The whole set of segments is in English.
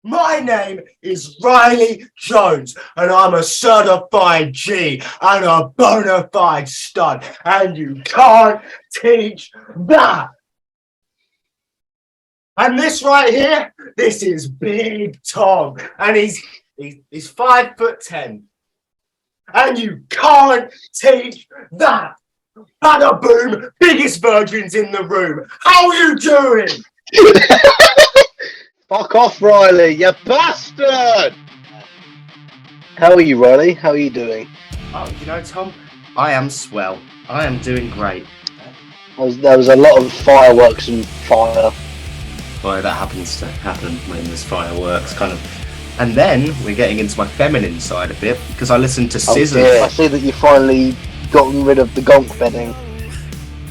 My name is Riley Jones, and I'm a certified G and a bona fide stud, and you can't teach that. And this right here, this is Big Tom, and he's 5'10", and you can't teach that. Bada boom, biggest virgins in the room. How are you doing? Fuck off, Riley, you bastard! How are you, Riley? How are you doing? Oh, Tom, I am swell. I am doing great. There was a lot of fireworks and fire. Boy, that happens to happen when there's fireworks, kind of. And then we're getting into my feminine side a bit because I listened to Scissors. Oh dear. I see that you finally gotten rid of the gonk bedding.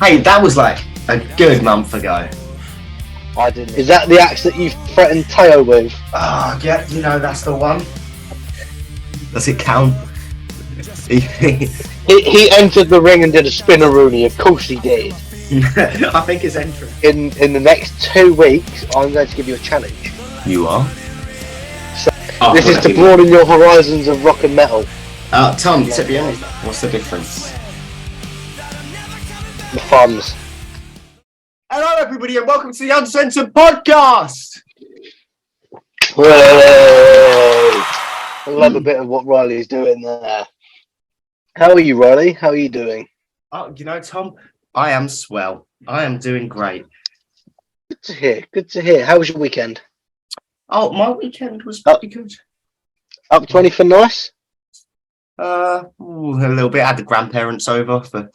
Hey, that was like a good month ago. I didn't. Is that the axe that you threatened Teo with? Oh, yeah, that's the one. Does it count? He entered the ring and did a spinneroonie. Of course he did. I think it's entering. In the next 2 weeks, I'm going to give you a challenge. You are? So, this is to broaden your horizons of rock and metal. Tom, to be honest, what's the difference? The thumbs. Hello, everybody, and welcome to the Uncensored Podcast. Hooray! I love a bit of what Riley's doing there. How are you, Riley? How are you doing? Oh, Tom, I am swell. I am doing great. Good to hear. Good to hear. How was your weekend? Oh, my weekend was pretty good. Up to anything nice? A little bit. I had the grandparents over for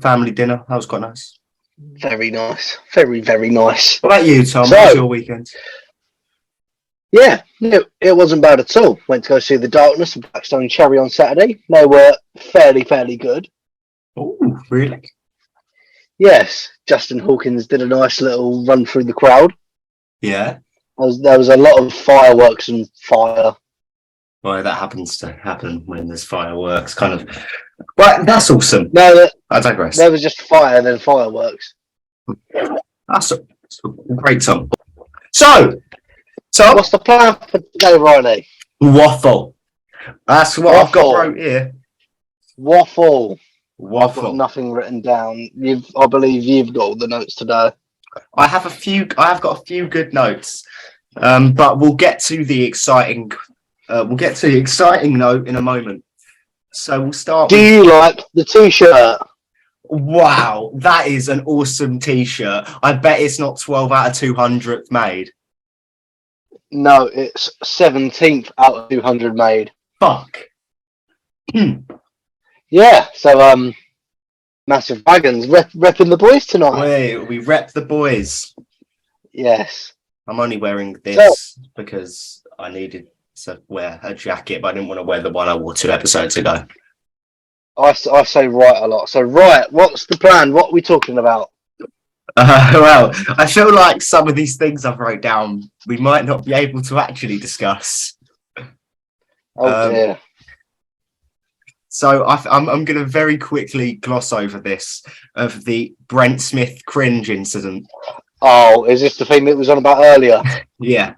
family dinner. That was quite nice. Very nice. Very, very nice. What about you, Tom? How was your weekend? Yeah, no, it wasn't bad at all. Went to go see The Darkness and Blackstone Cherry on Saturday. They were fairly good. Oh, really? Yes. Justin Hawkins did a nice little run through the crowd. Yeah. There was a lot of fireworks and fire. Well, that happens to happen when there's fireworks, kind of. Right, that's awesome. No, I digress. There was just fire and then fireworks. That's great, Tom. So, what's the plan for today, Riley? Waffle. That's what I've got wrote here. Waffle. I've got nothing written down. I believe you've got all the notes today. I have got a few good notes, but we'll get to the exciting. We'll get to the exciting note in a moment. So we'll start. Do you like the T-shirt? Wow, that is an awesome T-shirt. I bet it's not 12 out of 200 made. No, it's 17th out of 200 made. Fuck. Yeah, so Massive Dragons repping the boys tonight. We rep the boys. Yes. I'm only wearing this because I needed to wear a jacket, but I didn't want to wear the one I wore 2 episodes ago. I say right a lot. So right, what's the plan? What are we talking about? Well, I feel like some of these things I've wrote down we might not be able to actually discuss. Oh dear. So I'm going to very quickly gloss over this of the Brent Smith cringe incident. Oh, is this the thing that was on about earlier? Yeah.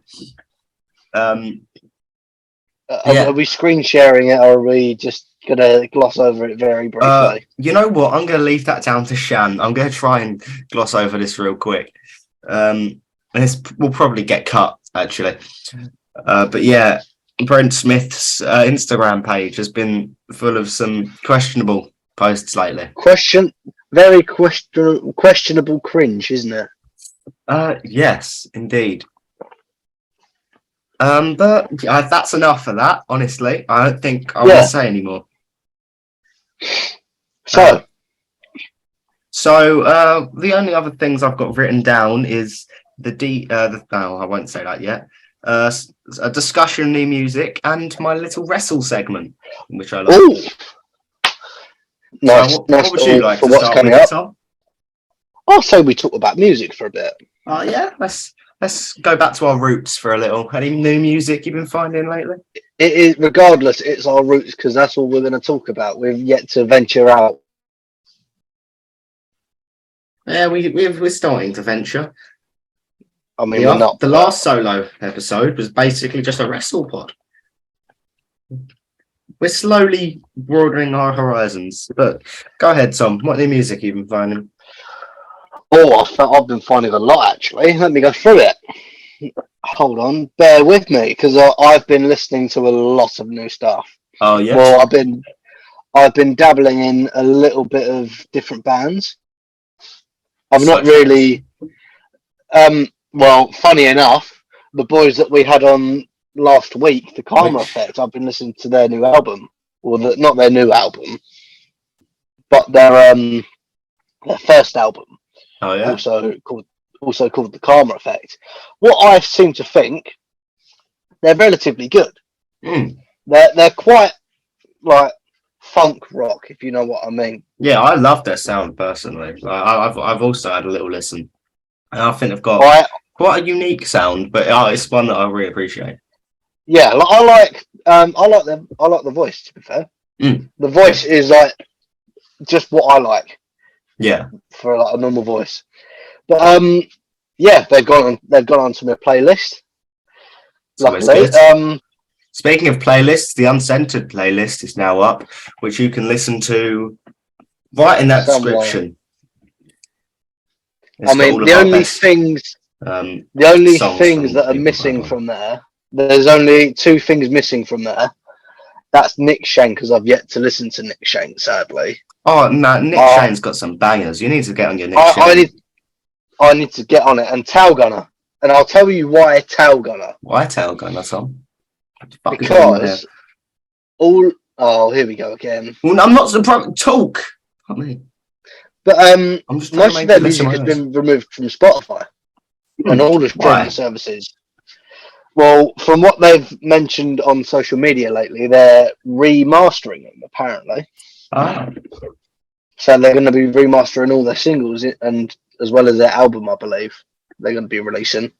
Are we screen sharing it, or are we just going to gloss over it very briefly? You know what? I'm going to leave that down to Shan. I'm going to try and gloss over this real quick. This will probably get cut, actually. But yeah, Brent Smith's Instagram page has been full of some questionable posts lately. Very questionable cringe, isn't it? Yes, indeed. But that's enough of that, honestly. I don't think I want to say anymore. So the only other things I've got written down is I won't say that yet. A discussion, new music, and my little wrestle segment, which I love. Ooh. Nice. So what would you like to what's start coming with, up? Tom? I'll say we talk about music for a bit. Yeah, let's go back to our roots for a little. Any new music you've been finding lately? It is, regardless, it's our roots because that's all we're going to talk about. We've yet to venture out. Yeah, we're starting to venture. I mean, we're not. The last solo episode was basically just a wrestle pod. We're slowly broadening our horizons. But go ahead, Tom. What new music have you been finding? Oh, I've been finding a lot actually. Let me go through it. Hold on, bear with me because I've been listening to a lot of new stuff. Oh yeah. Well, I've been dabbling in a little bit of different bands. I've not really. Well, funny enough, the boys that we had on last week, the Karma Effect, I've been listening to their new album, or not their new album, but their first album. Oh yeah. Also called the Karma Effect. What I seem to think, they're relatively good. Mm. They're quite like funk rock, if you know what I mean. Yeah, I love their sound personally. I've also had a little listen, and I think they've got quite a unique sound, but it's one that I really appreciate. Yeah, I like them. I like the voice. To be fair, the voice is like just what I like. Yeah, for like a normal voice. But yeah, they've gone on to my playlist. Luckily, speaking of playlists, the Uncentered playlist is now up, which you can listen to right in that description. I mean, the only things that are missing from there. There's only two things missing from there. That's Nick Shane, because I've yet to listen to Nick Shane, sadly. Oh no, Nick Shane's got some bangers. You need to get on your Nick Shane. I need to get on it. And Tail Gunner. And I'll tell you why Tail Gunner. Why Tail Gunner, Tom? Because here we go again. Well, I'm not surprised. Talk. I mean, but most of their music has been removed from Spotify and all the streaming services. Well, from what they've mentioned on social media lately, they're remastering them apparently. So they're going to be remastering all their singles and as well as their album, I believe they're going to be releasing.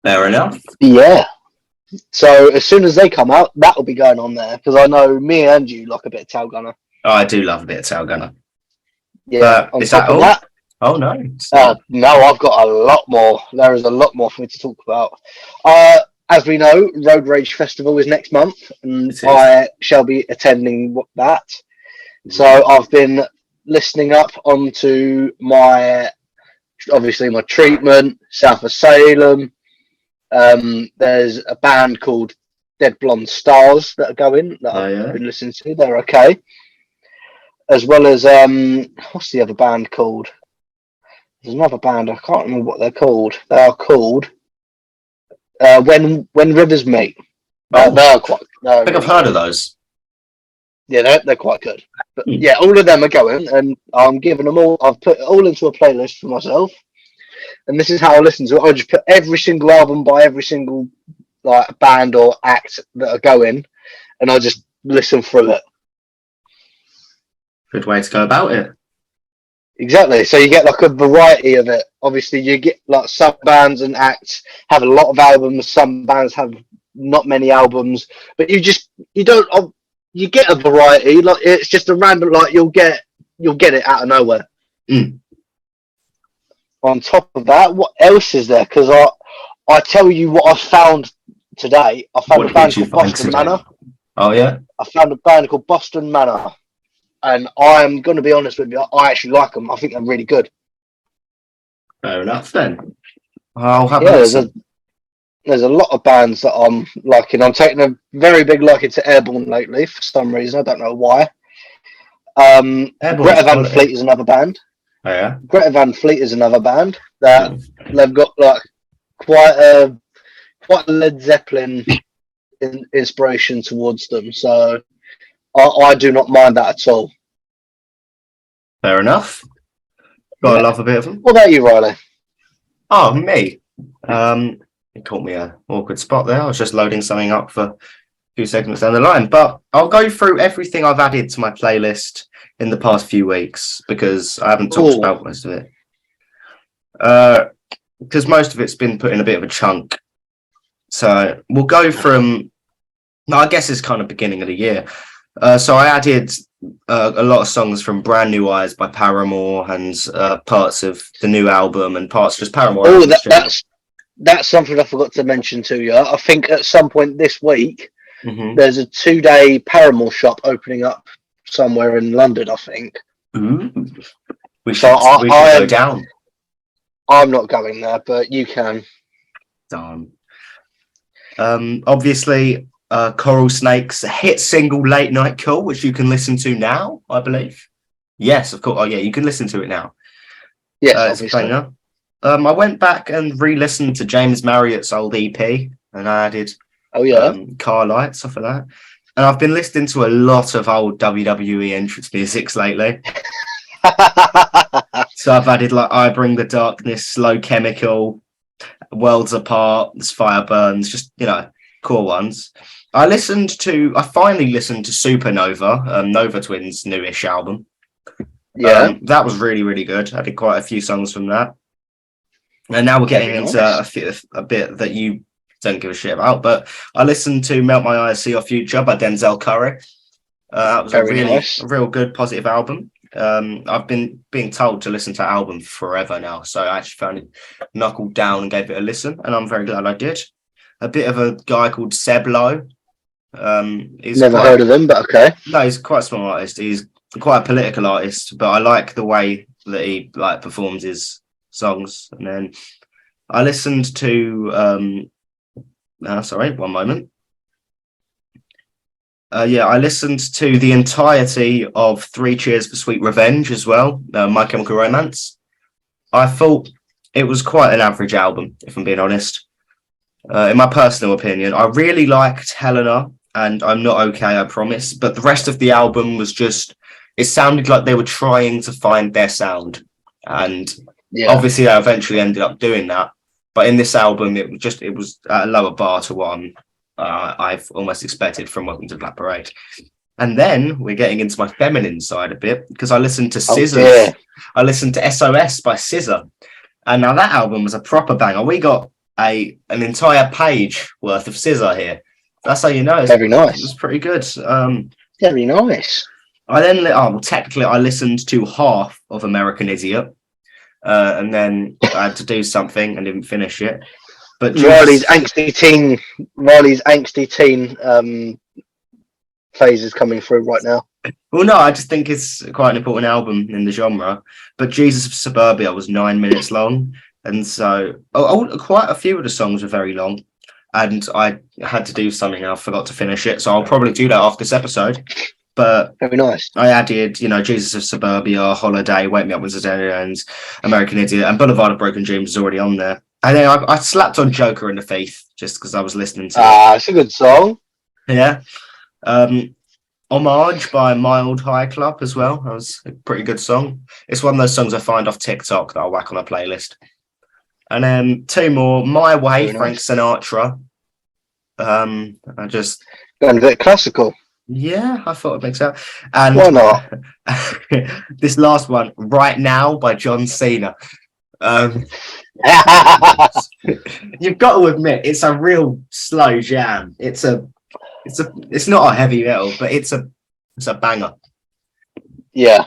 Fair enough. Yeah. So as soon as they come out, that will be going on there because I know me and you like a bit of Tail Gunner. Oh, I do love a bit of Tail Gunner. Yeah. Is that all? Oh no. No, I've got a lot more. There is a lot more for me to talk about. As we know, Road Rage Festival is next month, and I shall be attending that. So I've been listening up onto my Treatment, South of Salem. There's a band called Dead Blonde Stars that are going that I've been listening to. They're okay. As well as what's the other band called? There's another band, I can't remember what they're called. They are called When Rivers Meet. They are quite. I think I've heard of those. Yeah, they're quite good. But yeah, all of them are going, and I'm giving them all. I've put it all into a playlist for myself, and this is how I listen to it. I just put every single album by every single like band or act that are going, and I just listen through it. Good way to go about it. Exactly. So you get like a variety of it. Obviously, you get like some bands and acts have a lot of albums. Some bands have not many albums, but you get a variety. Like it's just a random. Like you'll get it out of nowhere. On top of that, what else is there? Because I tell you what I found today. I found a band called Boston Manor. Oh yeah. I found a band called Boston Manor. And I'm going to be honest with you, I actually like them. I think they're really good. Fair enough, then. I'll have a listen. There's a lot of bands that I'm liking. I'm taking a very big liking to Airborne lately for some reason. I don't know why. Greta Van Fleet is another band. Oh, yeah? Greta Van Fleet is another band that they've got like quite a Led Zeppelin inspiration towards them. So I do not mind that at all. Fair enough. Gotta love a bit of them. What about you, Riley? Oh, me. It caught me an awkward spot there. I was just loading something up for a few segments down the line. But I'll go through everything I've added to my playlist in the past few weeks because I haven't talked about most of it. Because most of it's been put in a bit of a chunk. So we'll go from... No, I guess it's kind of beginning of the year. So I added a lot of songs from Brand New Eyes by Paramore and parts of the new album and parts just Paramore. Oh, albums generally. that's something I forgot to mention to you. I think at some point this week Mhm. there's a 2-day Paramore shop opening up somewhere in London, I think. Ooh. We So should go down. I'm not going there, but you can. Darn. Obviously, Coral Snake's hit single "Late Night Call," which you can listen to now, I believe. Yes, of course. Oh, yeah, you can listen to it now. Yes, It's a obviously. banger. I went back and re-listened to James Marriott's old EP, and I added Oh yeah. Car Light, stuff like that. And I've been listening to a lot of old WWE entrance musics lately. So I've added like "I Bring the Darkness," "Slow Chemical," "Worlds Apart," "This Fire Burns," just cool ones. I finally listened to Supernova, Nova Twins' newish album. Yeah. That was really, really good. I did quite a few songs from that. And now we're getting Very into nice. a bit that you don't give a shit about, but I listened to "Melt My Eyes, See Your Future" by Denzel Curry. That was a Very nice. real good, positive album. I've been being told to listen to that album forever now, so I actually found it, knuckled down and gave it a listen, and I'm very glad I did. A bit of a guy called Seb Lowe. He's Never heard of him, but okay. No, he's quite a small artist. He's quite a political artist, but I like the way that he performs his songs. And then I listened to sorry, one moment. I listened to the entirety of Three Cheers for Sweet Revenge as well, My Chemical Romance. I thought it was quite an average album, if I'm being honest. In my personal opinion, I really liked Helena and I'm Not Okay, I Promise, but the rest of the album was just, it sounded like they were trying to find their sound. And obviously I eventually ended up doing that. But in this album, it was at a lower bar to one I've almost expected from Welcome to Black Parade. And then we're getting into my feminine side a bit because I listened to Scissors. I listened to SOS by SZA. And now that album was a proper banger. We got an entire page worth of SZA here. That's how you know. Very nice. It was pretty good. Very nice. I then, technically, I listened to half of American Idiot. And then I had to do something and didn't finish it. But Riley's angsty teen phase is coming through right now. Well, no, I just think it's quite an important album in the genre. But Jesus of Suburbia was 9 minutes long. And so quite a few of the songs were very long. And I had to do something and I forgot to finish it. So I'll probably do that after this episode. But very nice. I added, Jesus of Suburbia, Holiday, Wake Me Up When September Ends, American Idiot, and Boulevard of Broken Dreams is already on there. And then I slapped on Joker and the Thief just because I was listening to it. It's a good song. Yeah. Homage by Mild High Club as well. That was a pretty good song. It's one of those songs I find off TikTok that I'll whack on a playlist. And then two more, My Way, very Frank nice. Sinatra. I just going a bit classical. Yeah, I thought it makes sense. And why not? This last one, Right Now by John Cena. You've got to admit, it's a real slow jam. It's not a heavy metal, but it's a banger. Yeah.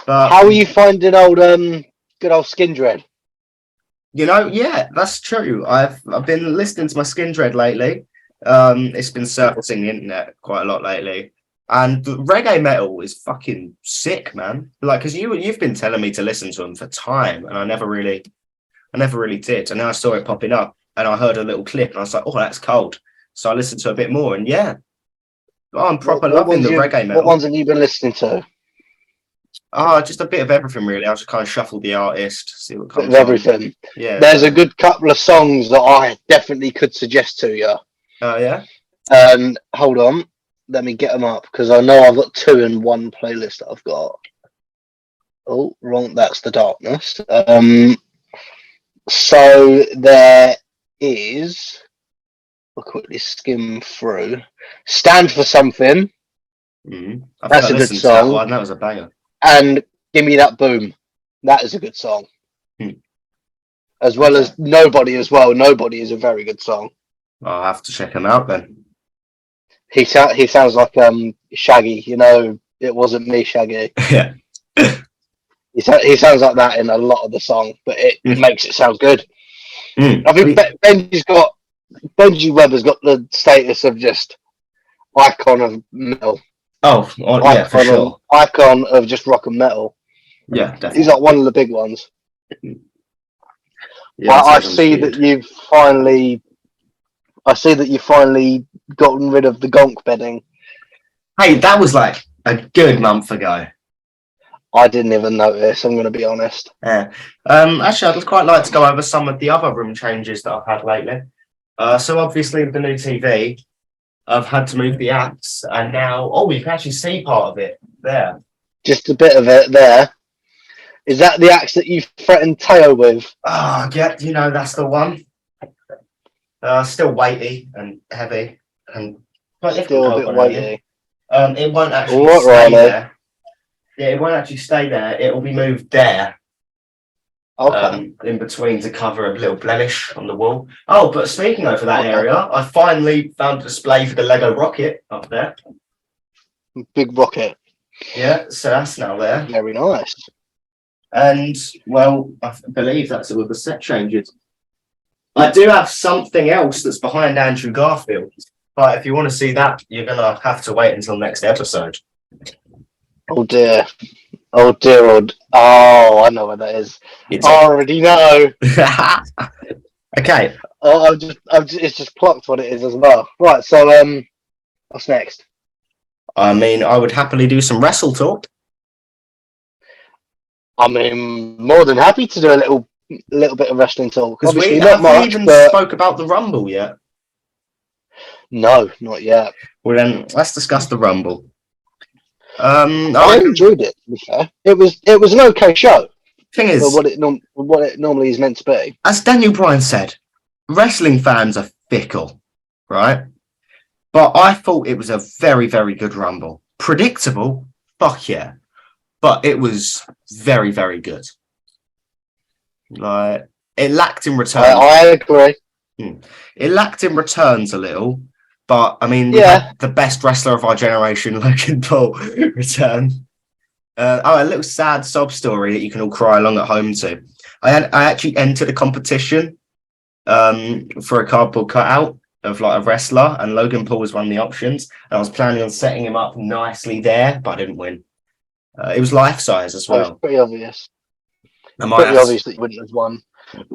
But how are you finding good old Skin Dread? Yeah, that's true. I've been listening to my Skin Dread lately. It's been surfacing the internet quite a lot lately, and the reggae metal is fucking sick, man. Because you've been telling me to listen to them for time, and I never really did. And then I saw it popping up, and I heard a little clip, and I was like, "Oh, that's cold." So I listened to a bit more, and yeah, I'm proper loving the reggae metal. What ones have you been listening to? Just a bit of everything, really. I'll just kind of shuffle the artist, see what comes. Bit of everything. Yeah. There's a good couple of songs that I definitely could suggest to you. Oh yeah. Hold on, let me get them up because I know I've got two in one playlist that I've got. Oh, wrong. That's The Darkness. So there is. I'll quickly skim through. Stand for Something. That's a good song. That was a banger. And Give Me That Boom. That is a good song. As well as Nobody as well. Nobody is a very good song. I'll have to check him out then. He sounds like Shaggy, it wasn't me, Shaggy. Yeah. He sounds like that in a lot of the song, but it makes it sound good. I think Benji Webber's got the status of just icon of metal. Yeah, for sure. Icon of just rock and metal. Yeah, definitely. He's like one of the big ones. Yeah, I see that you've finally gotten rid of the gonk bedding. Hey, that was like a good month ago. I didn't even notice, I'm going to be honest. Yeah. Actually, I'd quite like to go over some of the other room changes that I've had lately. So obviously with the new TV, I've had to move the axe, and now you can actually see part of it there. Just a bit of it there. Is that the axe that you threatened Teo with? Oh, yeah, that's the one. Still weighty and heavy, and quite difficult. Still a bit weighty. It won't actually stay there. Yeah, it won't actually stay there. It will be moved there. Okay. In between to cover a little blemish on the wall. Oh, but speaking over that area, I finally found a display for the Lego rocket up there. Big rocket. Yeah, so that's now there. Very nice. And, well, I believe that's all the set changes. I do have something else that's behind Andrew Garfield. But if you want to see that, you're going to have to wait until next episode. Oh, dear. Oh, dear. Oh, I know what that is. I already know. Okay. Oh, it's just clocked what it is as well. Right, so, what's next? I mean, I would happily do some wrestle talk. I mean, more than happy to do a little bit of wrestling talk. Because Obviously, we not haven't much, even but... spoke about the Rumble yet. No, not yet. Well, then let's discuss the Rumble. I enjoyed it. To be fair, it was an okay show. Thing is, for what it normally is meant to be. As Daniel Bryan said, wrestling fans are fickle, right? But I thought it was a very, very good Rumble. Predictable, fuck yeah. But it was very, very good. Like, it lacked in returns. I agree. It lacked in returns a little, but I mean, we had the best wrestler of our generation, Logan Paul, return. A little sad sob story that you can all cry along at home to. I actually entered a competition for a cardboard cutout of like a wrestler, and Logan Paul was one of the options. And I was planning on setting him up nicely there, but I didn't win. It was life size as well. It's pretty obvious. Obvious that you wouldn't have won.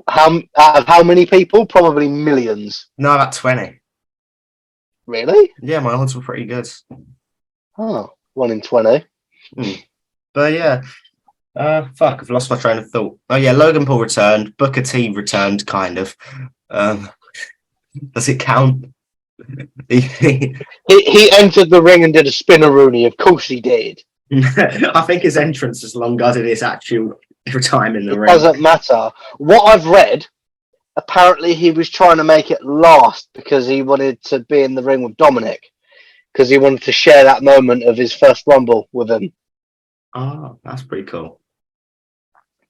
Out of how many people? Probably millions. No, about 20. Really? Yeah, my odds were pretty good. Oh, 1 in 20. But yeah, I've lost my train of thought. Oh yeah, Logan Paul returned. Booker T returned, kind of. Does it count? He entered the ring and did a spinner-rooney. Of course he did. I think his entrance was longer than his actual time in the ring. It doesn't matter. What I've read, apparently he was trying to make it last because he wanted to be in the ring with Dominic, because he wanted to share that moment of his first Rumble with him. Oh, that's pretty cool.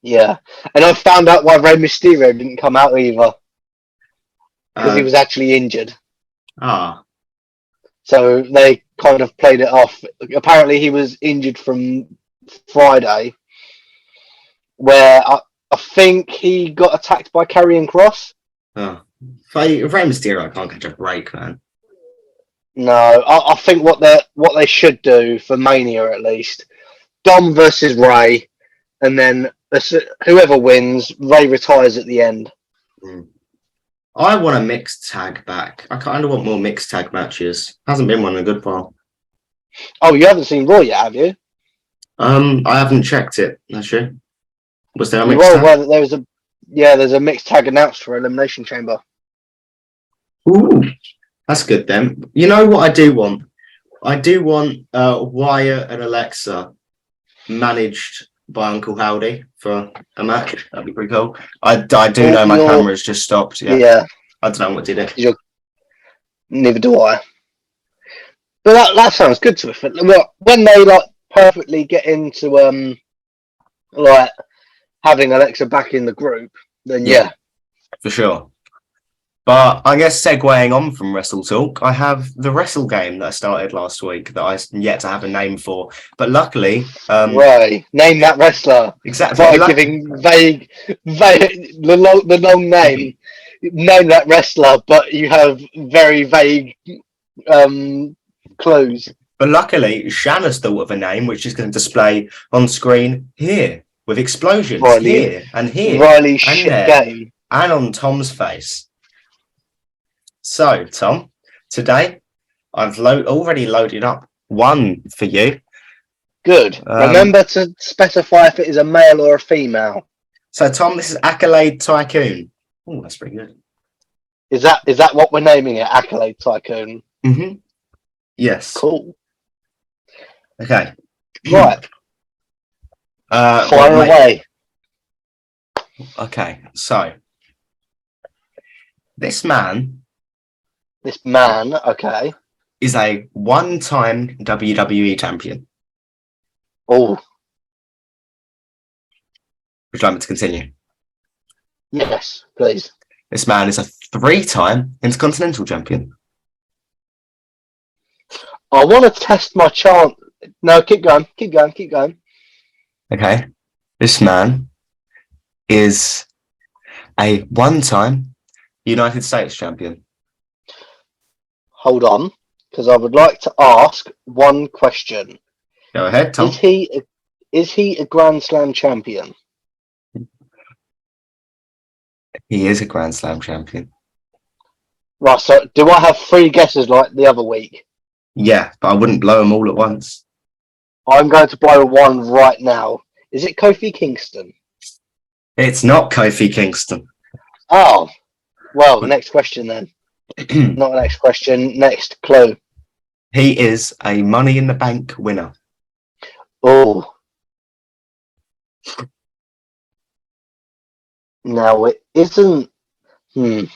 Yeah. And I found out why Rey Mysterio didn't come out either. Because he was actually injured. Ah. So they kind of played it off. Apparently he was injured from Friday, where I think he got attacked by Karrion Kross. Oh. Rey Mysterio can't catch a break, man. No, I think what they should do for Mania at least, Dom versus Ray, and then whoever wins, Ray retires at the end. I want a mixed tag back. I kind of want more mixed tag matches. Hasn't been one in a good while. Oh, you haven't seen Raw yet, have you? I haven't checked it, actually. Was there a mixed tag? Well, there's a mixed tag announced for Elimination Chamber. Ooh, that's good then. You know what I do want? I do want Wyatt and Alexa managed by Uncle Howdy for a match. That'd be pretty cool. I do know my camera's just stopped. Yeah. I don't know what did it. Neither do I. But that sounds good to me. When they perfectly get into having Alexa back in the group, then yeah. For sure. But I guess segueing on from Wrestle Talk, I have the Wrestle game that I started last week that I yet to have a name for. But luckily, Right. Name that wrestler exactly, by giving vague, the long name. Name that wrestler, but you have very vague clues. but luckily, Shanna's thought of a name which is going to display on screen here with explosions Riley, here and here Riley's and shit there game. and on Tom's face. So, Tom, today I've already loaded up one for you. Good. Remember to specify if it is a male or a female. So, Tom, this is Accolade Tycoon. Oh, that's pretty good. Is that what we're naming it? Accolade Tycoon. Mm-hmm. Yes. Cool. Okay. Right. Fire away. Okay. So, this man. Okay. Is a one-time WWE champion. Oh. Would you like me to continue? Yes, please. This man is a three-time Intercontinental champion. I want to test my chance. No, keep going. Okay. This man is a one-time United States champion. Hold on, because I would like to ask one question. Go ahead, Tom. Is he a Grand Slam champion? He is a Grand Slam champion. Right, so do I have 3 guesses like the other week? Yeah, but I wouldn't blow them all at once. I'm going to blow one right now. Is it Kofi Kingston? It's not Kofi Kingston. Oh, well, next question then. Not the next question, next clue. He is a Money in the Bank winner. Oh. Now, it isn't... It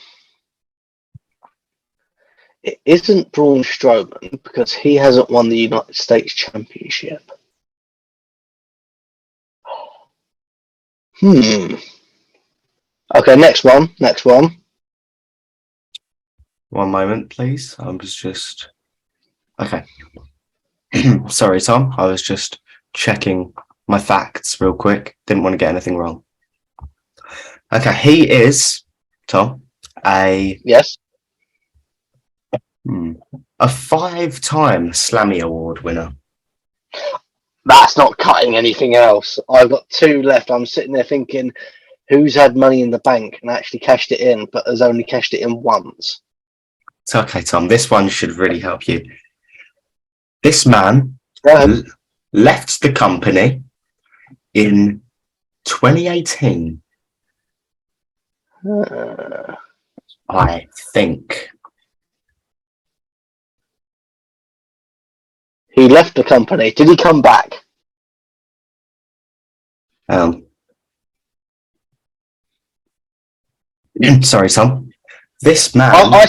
isn't Braun Strowman because he hasn't won the United States Championship. Okay, next one. One moment, please. I'm just... Okay. Sorry, Tom. I was just checking my facts real quick. Didn't want to get anything wrong. Okay, he is, Tom, Yes. A 5-time Slammy Award winner. That's not cutting anything else. I've got 2 left. I'm sitting there thinking, who's had Money in the Bank and actually cashed it in, but has only cashed it in once? It's okay, Tom. This one should really help you. This man left the company in 2018. I think. He left the company. Did he come back? Sorry, Tom. This man. I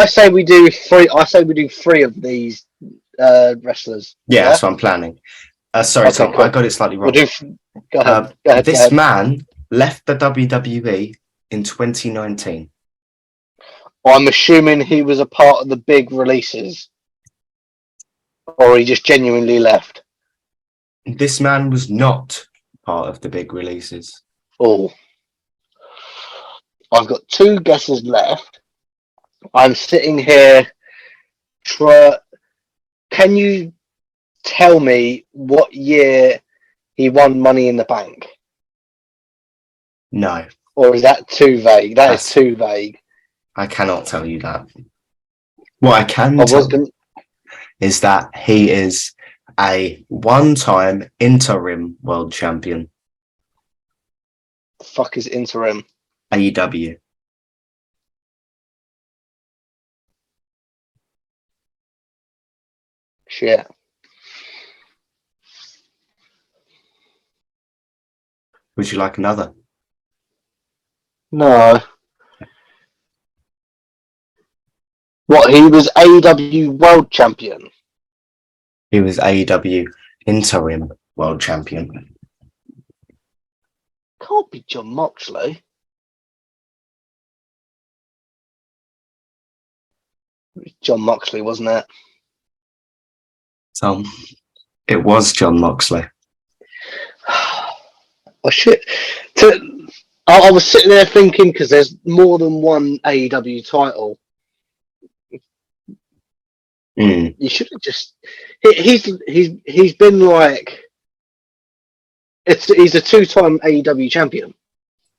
say we do 3. I say we do 3 of these wrestlers. Yeah, that's what I'm planning. Sorry, Okay, Tom. cool. I got it slightly wrong. Go ahead. This man left the WWE in 2019. I'm assuming he was a part of the big releases, or he just genuinely left. This man was not part of the big releases. Oh, I've got 2 guesses left. I'm sitting here. Can you tell me what year he won Money in the Bank? No. Or is that too vague? That's too vague. I cannot tell you that. What I can tell you is that he is a one-time interim world champion. The fuck is interim? AEW. Shit. Would you like another? No. What, he was AEW World Champion? He was AEW interim world champion. Can't be John Moxley. John Moxley, wasn't it? Tom, it was John Moxley. Oh shit! I was sitting there thinking because there's more than one AEW title. You should have just. He's been like. He's a 2-time AEW champion.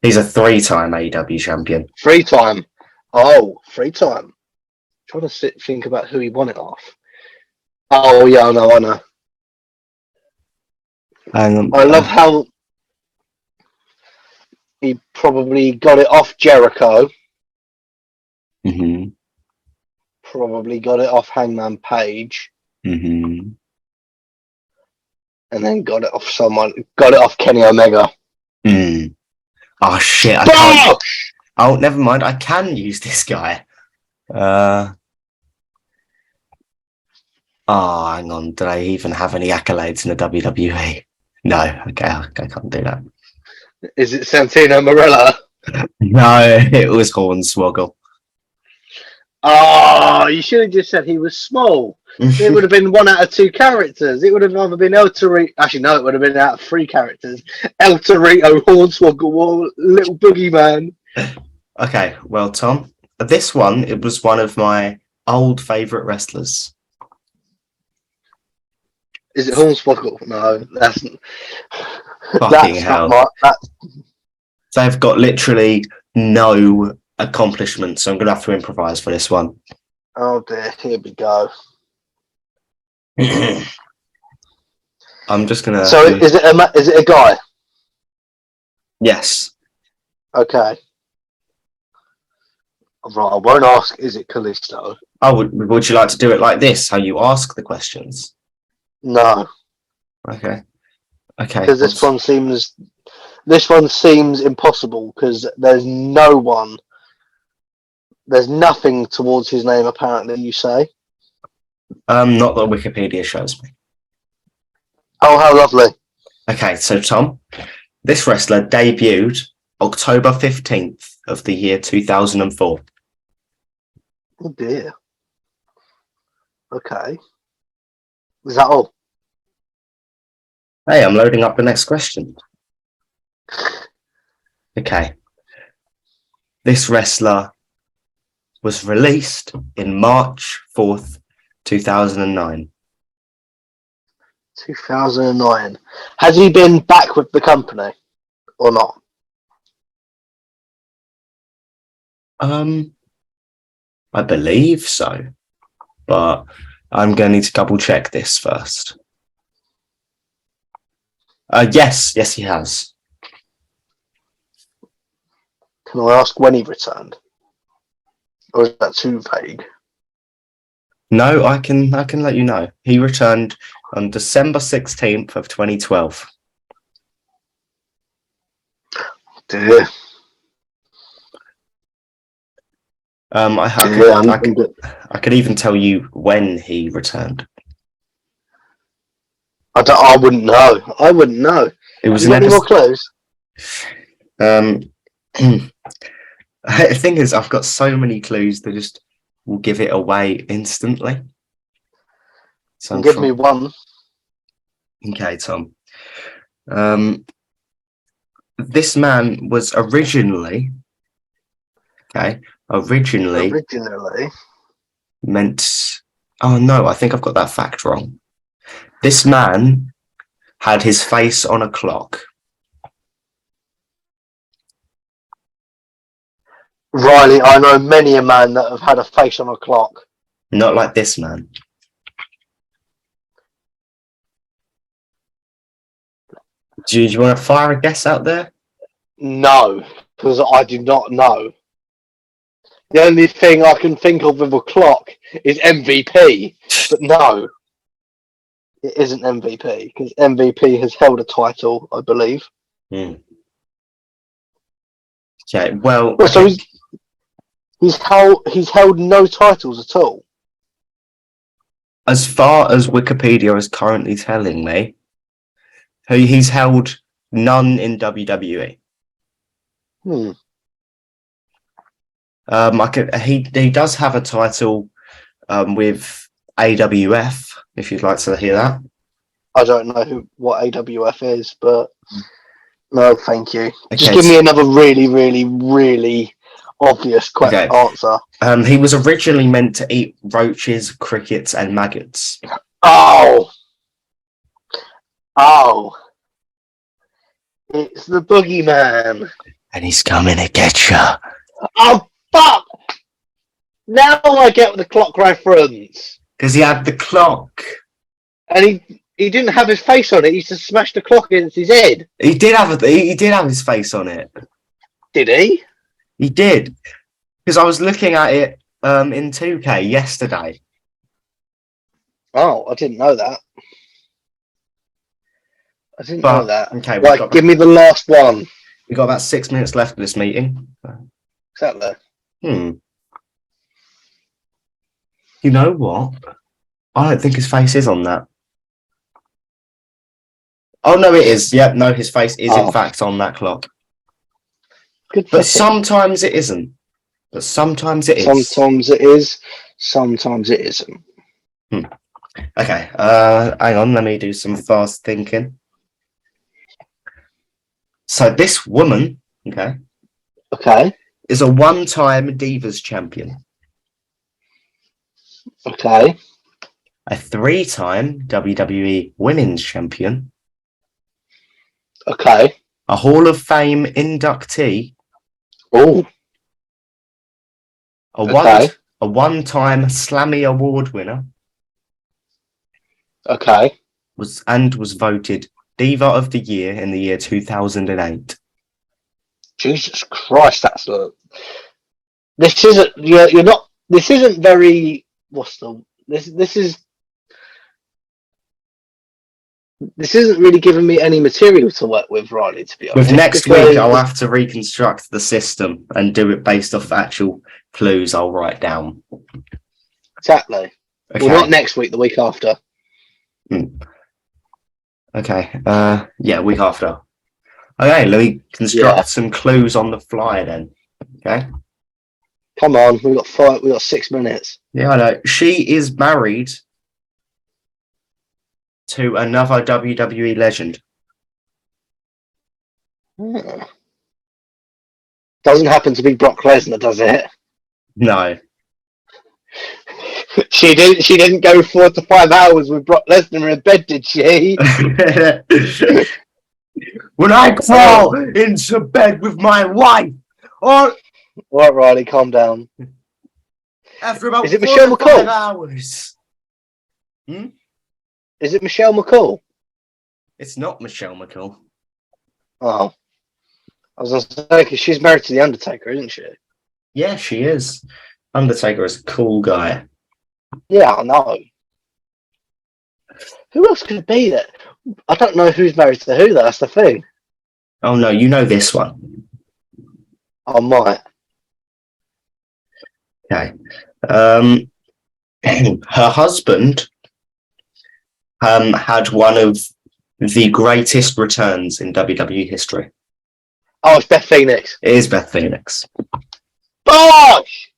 He's a 3-time AEW champion. 3-time. Oh, 3-time. Trying to think about who he won it off. Oh yeah, I know. I love how he probably got it off Jericho. Mm-hmm. Probably got it off Hangman Page. Mm-hmm. And then got it off someone. Got it off Kenny Omega. Oh shit! I can't. Oh, never mind. I can use this guy. Oh, hang on. Did I even have any accolades in the WWE? No. Okay, I can't do that. Is it Santino Marella? No, it was Hornswoggle. Oh, you should have just said he was small. It would have been 1 out of 2 characters. It would have either been El Torito. Actually, no, it would have been out of 3 characters. El Torito, Hornswoggle, Little Boogeyman. Okay, well, Tom, this one, it was one of my old favourite wrestlers. Is it Hornswoggle? No, that's Fucking hell. They've got literally no accomplishments, so I'm going to have to improvise for this one. Oh dear, here we go. I'm just going to... So is it a guy? Yes. Okay. Right, I won't ask, is it Kalisto? Oh, would you like to do it like this, how you ask the questions? No. Okay. Okay. Because this one seems impossible because there's nothing towards his name apparently, you say? Not that Wikipedia shows me. Oh, how lovely. Okay, so Tom, this wrestler debuted October 15th of the year 2004. Oh dear. Okay. Is that all? Hey, I'm loading up the next question. Okay. This wrestler was released in March 4th, 2009. 2009. Has he been back with the company or not? I believe so, but I'm going to need to double check this first. Yes, he has. Can I ask when he returned? Or is that too vague? No, I can let you know. He returned on December 16th of 2012. Dear. I could even tell you when he returned. I wouldn't know. It was you got any more clues? The thing is, I've got so many clues that just will give it away instantly. So give me one. Okay, Tom. This man was originally meant... Oh, no, I think I've got that fact wrong. This man had his face on a clock. Riley, I know many a man that have had a face on a clock. Not like this man. Do you want to fire a guess out there? No, because I do not know. The only thing I can think of with a clock is MVP, but no, it isn't MVP because MVP has held a title, I believe. Okay, well, so he's held no titles at all. As far as Wikipedia is currently telling me, he's held none in WWE. He does have a title with AWF, if you'd like to hear that. I don't know what AWF is, but no, thank you. Okay, just give me another really, really, really obvious answer. He was originally meant to eat roaches, crickets, and maggots. Oh, it's the boogeyman, and he's coming to get you. Oh fuck! Now I get the clock reference. Because he had the clock, and he didn't have his face on it. He just smashed the clock against his head. He did have his face on it. Did he? He did. Because I was looking at it in 2K yesterday. Oh, I didn't know that. Okay, right, give me the last one. We've got about 6 minutes left of this meeting. Exactly. You know what? I don't think his face is on that. Oh, no, it is. Yep, no, his face is in fact on that clock. Good. But sometimes it isn't. But sometimes it is. Sometimes it is. Sometimes it isn't. Okay, hang on, let me do some fast thinking. So this woman, okay, is a one-time Divas champion. Okay. A 3-time WWE Women's Champion. Okay. A Hall of Fame inductee. Oh. A one-time Slammy Award winner. Okay. Was voted Diva of the Year in the year 2008. Jesus Christ, that's this isn't you're not. This isn't very. This isn't really giving me any material to work with, Riley, to be honest. With next week, I'll have to reconstruct the system and do it based off actual clues I'll write down. Exactly. Okay. Well, not next week, the week after. Okay. Yeah, week after. Okay, let me construct some clues on the fly then. Okay. Come on, we got 6 minutes. Yeah, I know. She is married to another WWE legend. Doesn't happen to be Brock Lesnar, does it? No. She didn't go 4 to 5 hours with Brock Lesnar in bed, did she? When I crawl into bed with my wife, or right, Riley, calm down. After about is it Michelle McCool? Hours. Is it Michelle McCool? It's not Michelle McCool. Oh, I was going to say, because she's married to the Undertaker, isn't she? Yeah, she is. Undertaker is a cool guy. Yeah, I know. Who else could it be that? I don't know who's married to who, though. That's the thing. Oh, no, you know this one. I might. Okay. Her husband had one of the greatest returns in WWE history. Oh, it's Beth Phoenix. It is Beth Phoenix. Bosh!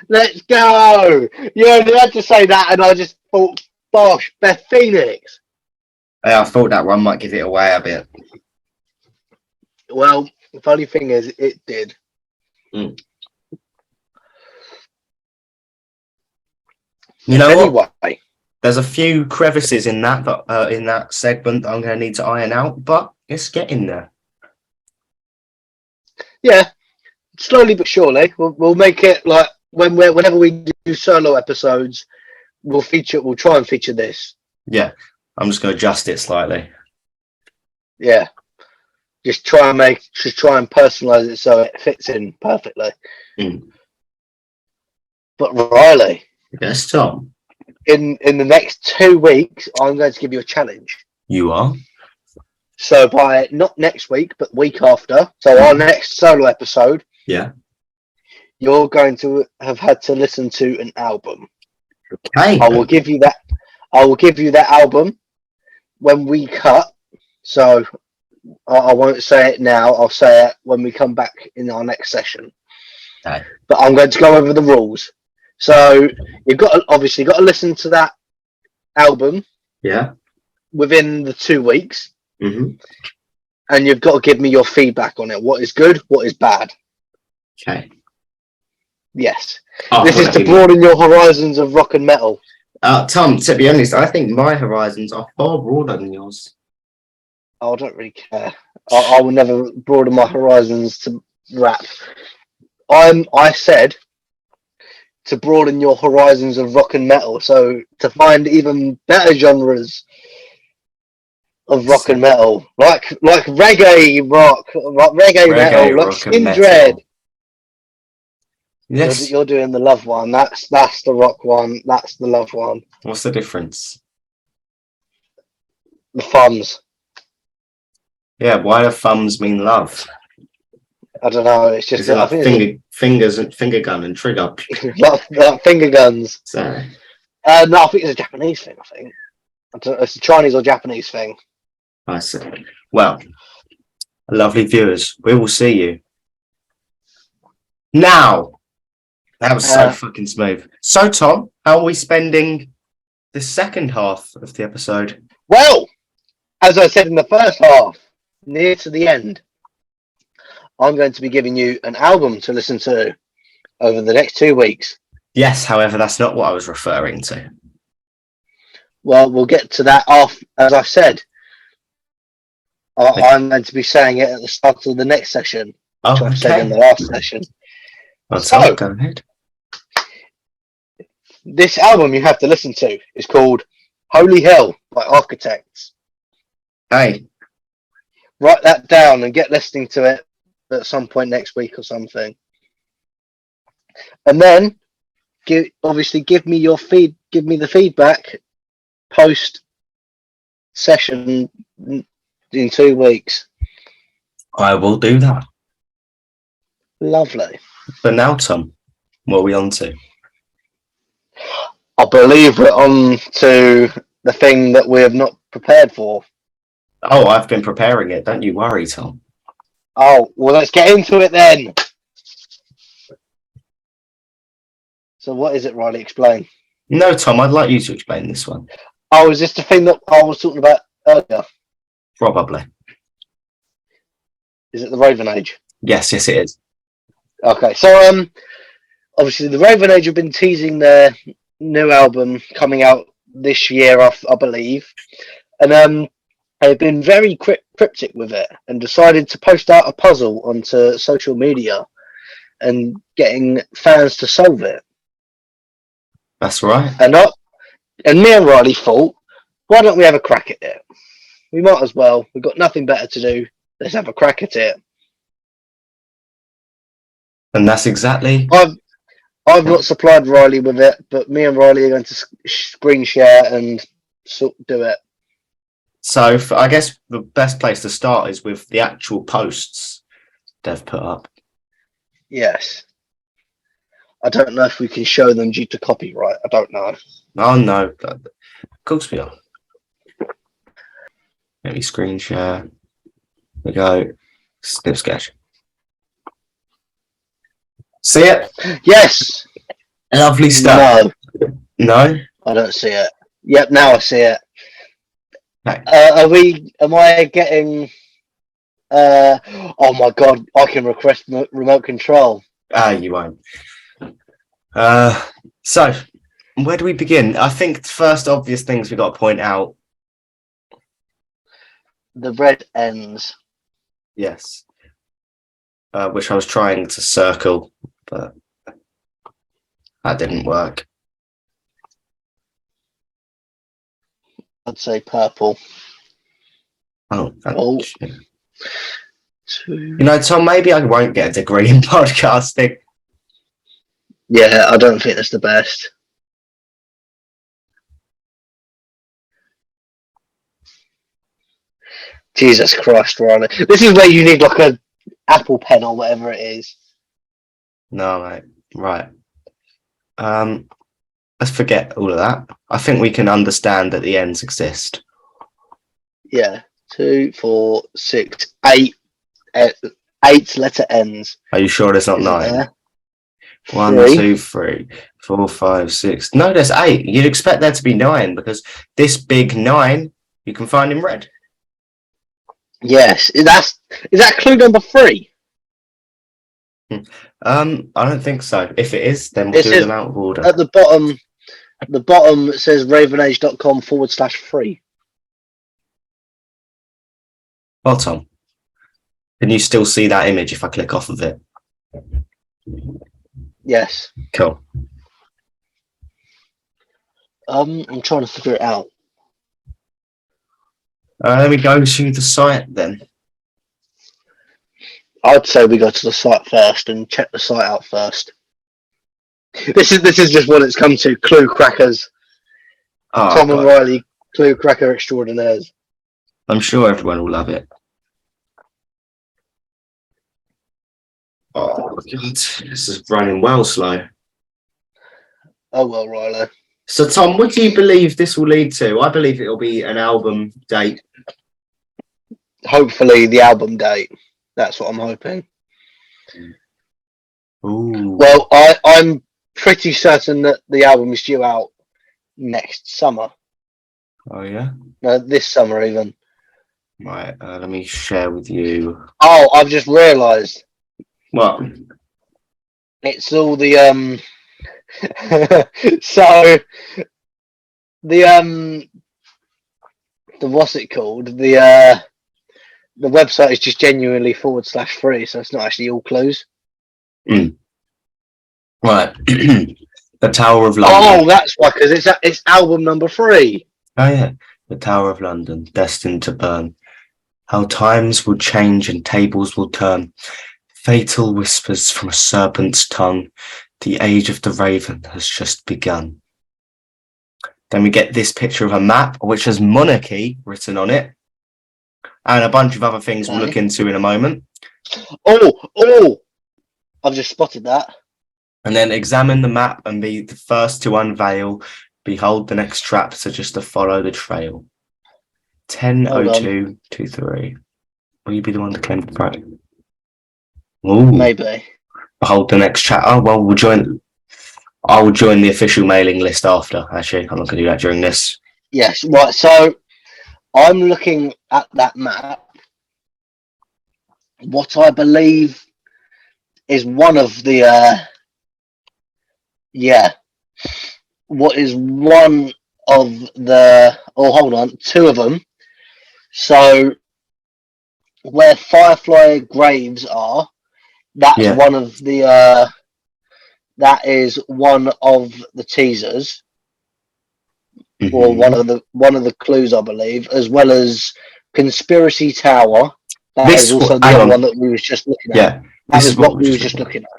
Let's go! You only had to say that, and I just thought, bosh, Beth Phoenix. Yeah, I thought that one might give it away a bit. Well, the funny thing is, it did. You know what? There's a few crevices in that segment that I'm going to need to iron out, but it's getting there. Yeah, slowly but surely. We'll make it like whenever we do solo episodes, we'll try and feature this. Yeah, I'm just going to adjust it slightly. Yeah, just try and personalize it so it fits in perfectly. But Riley, yes, Tom. In the next 2 weeks, I'm going to give you a challenge. You are? So by not next week, but week after, so our next solo episode, you're going to have had to listen to an album. Okay. I will give you that album when we cut. So I won't say it now. I'll say it when we come back in our next session. Okay. But I'm going to go over the rules. So you've obviously got to listen to that album Yeah. within the 2 weeks, hmm and you've got to give me your feedback on it. What is good? What is bad? Okay. Yes. Oh, This is whatever to you mean. broaden your horizons of rock and metal. Tom, to be honest, I think my horizons are far broader than yours. I don't really care. I will never broaden my horizons to rap. I said to broaden your horizons of rock and metal, so to find even better genres of rock and metal, like reggae rock, reggae Reggae, metal, like rock, and Skindred. metal. Yes. You're doing the love one. That's the rock one. That's the love one. What's the difference? The thumbs. Yeah, why do thumbs mean love? I don't know. It's just Is it that I like think it's fingers and finger gun and trigger? like finger guns. So, No, I think it's a Japanese thing. I think it's a Chinese or Japanese thing. I see. Well, lovely viewers, we will see you now. That was so fucking smooth. So, Tom, how are we spending the second half of the episode? Well, as I said in the first half, near to the end, I'm going to be giving you an album to listen to over the next 2 weeks. Yes, however, that's not what I was referring to. Well, we'll get to that off, as I've said. I'm going to be saying it at the start of the next session, which I've said in the last session. Well, So, Tom, go ahead. this album you have to listen to is called Holy Hell by Architects. Hey, Write that down and get listening to it at some point next week or something. And then give me the feedback post session in 2 weeks. I will do that. Lovely. But now, Tom, what are we on to? I believe we're on to the thing that we have not prepared for. Oh, I've been preparing it. Don't you worry, Tom. Oh, well, let's get into it then. So what is it, Riley? Explain. No, Tom, I'd like you to explain this one. Oh, is this the thing that I was talking about earlier? Probably. Is it the Raven Age? Yes, it is. Okay, so obviously the Raven Age have been teasing their new album coming out this year, I believe, and they've been very cryptic with it and decided to post out a puzzle onto social media and getting fans to solve it. That's right. And me and Riley thought, why don't we have a crack at it? We might as well. We've got nothing better to do. Let's have a crack at it. And that's exactly... I've not supplied Riley with it, but me and Riley are going to screen share and do it. So I guess the best place to start is with the actual posts they've put up. Yes. I don't know if we can show them due to copyright. I don't know. Oh, no. Of course we are. Let me screen share. We go. Snip sketch. See it? Yes. Lovely stuff. No. No? I don't see it. Yep, now I see it. Okay. Am I getting... oh my god, I can request remote control. You won't. So, where do we begin? I think the first obvious things we've got to point out. The red ends. Yes. Which I was trying to circle, but that didn't work. I'd say purple. Oh. Two. You know, Tom, maybe I won't get a degree in podcasting. Yeah, I don't think that's the best. Jesus Christ, Ronnie. This is where you need like a Apple Pen or whatever it is. No, mate. Right. Let's forget all of that. I think we can understand that the ends exist. Yeah. 2, 4, 6, 8. 8 letter ends. Are you sure there's not Isn't 9? there? One, 3. 2, 3, 4, 5, 6. No, there's 8. You'd expect there to be 9 because this big 9 you can find in red. Yes, is that clue number 3? I don't think so. If it is, then we'll It do says them out of order. at the bottom. The bottom it says ravenage.com/free. Well, Tom, can you still see that image if I click off of it? Yes. Cool. I'm trying to figure it out. Let me go to the site then. I'd say we go to the site first and check the site out first. This is just what it's come to. Clue crackers. Oh, Tom and God. Riley, clue cracker extraordinaires. I'm sure everyone will love it. Oh, God. This is running well slow. Oh well, Riley. So, Tom, what do you believe this will lead to? I believe it'll be an album date. Hopefully the album date. That's what I'm hoping. Ooh. Well, I'm pretty certain that the album is due out next summer. Oh, yeah? No, this summer even. Right, let me share with you. Oh, I've just realised. What? It's all the so the what's it called? The website is just genuinely /free, so it's not actually all clues. Mm. Right. The Tower of London. Oh, that's why, because it's album number 3. Oh, yeah. The Tower of London, destined to burn. How times will change and tables will turn. Fatal whispers from a serpent's tongue. The age of the raven has just begun. Then we get this picture of a map, which has monarchy written on it. And a bunch of other things we'll look into in a moment. Oh! I've just spotted that. And then examine the map and be the first to unveil. Behold the next trap, so just to follow the trail. 10:02:23. Will you be the one to claim the prize? Ooh. Maybe. Behold the next chat. Oh, well, I will join the official mailing list after. Actually, I'm not going to do that during this. Yes, right. So I'm looking at that map. What I believe is one of the what is one of the hold on, 2 of them. So where Firefly Graves are, that's one of the that is one of the teasers. Mm-hmm. Or one of the clues, I believe, as well as Conspiracy Tower. That is also the other one that we was just looking at. Yeah, that is what we were just looking at.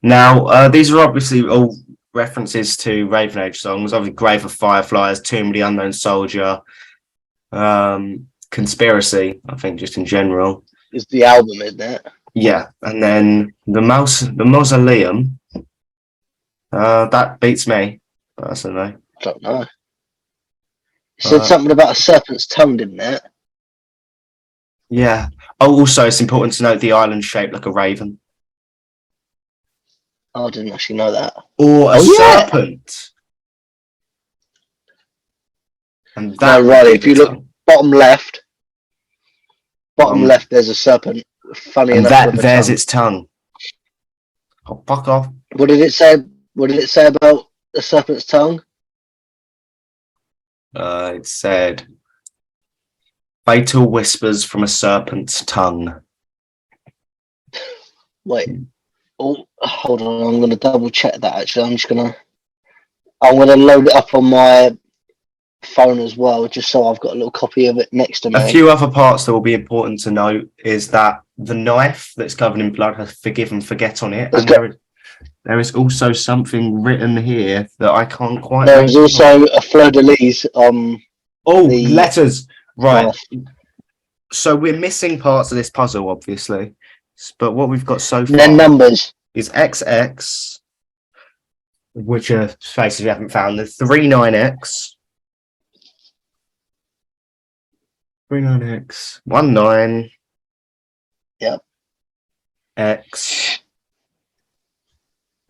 Now, these are obviously all references to Raven Age songs. Obviously, Grave of Fireflies, Tomb of the Unknown Soldier, Conspiracy. I think just in general is the album, isn't it? Yeah, and then the Mausoleum. That beats me personally. I don't know. It said something about a serpent's tongue, didn't it? Yeah. Oh, also, it's important to note the island shaped like a raven. Oh, I didn't actually know that. Or a serpent. And that no, right. If you look bottom left, there's a serpent. Funny and enough, there's its tongue. Oh, fuck off. What did it say? What did it say about the serpent's tongue? It said, "Fatal whispers from a serpent's tongue." Wait. Oh, hold on. I'm going to double check that. Actually, I'm going to load it up on my phone as well, just so I've got a little copy of it next to me. A few other parts that will be important to note is that the knife that's covered in blood has "forgive and forget" on it, and there is also something written here that I can't quite. There's also a fleur de lis on. Letters, right? Knife. So we're missing parts of this puzzle, obviously, but what we've got so far then numbers is XX, which are faces we haven't found. The 39X. 39X, 19. Yep. X.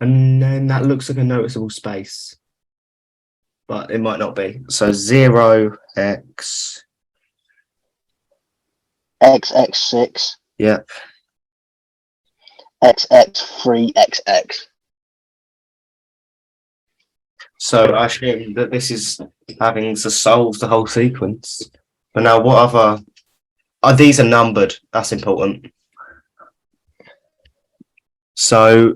And then that looks like a noticeable space, but it might not be. So 0x. XX6. Yeah. XX3XX. So I assume that this is having to solve the whole sequence. But now, what other? Oh, these are numbered. That's important. So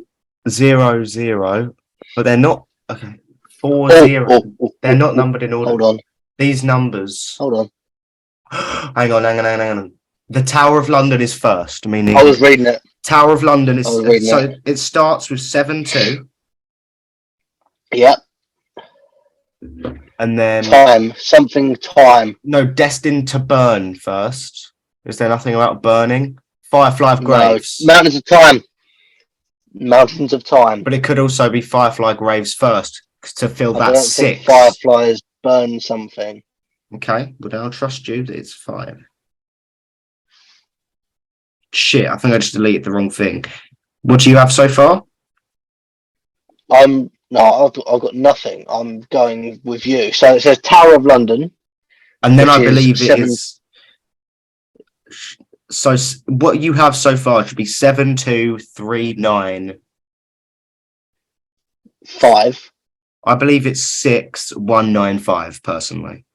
0, 0, but they're not. Okay, 4, 0. They're not numbered in order. Hold on. These numbers. Hold on. Hang on. The Tower of London is first. Meaning I was reading it. Tower of London is I was reading so it starts with 7-2. Yep. And then time. No, destined to burn first. Is there nothing about burning? Firefly of Graves. No. Mountains of Time. But it could also be Firefly Graves first to fill that I don't 6. think fireflies burn something. Okay, but I'll trust you that it's 5. Shit, I think I just deleted the wrong thing. What do you have so far? I've got nothing. I'm going with you. So it says Tower of London. And then I believe it is. So what you have so far should be 7, 2, 3, 9. 5. I believe it's 6, 1, 9, 5, personally.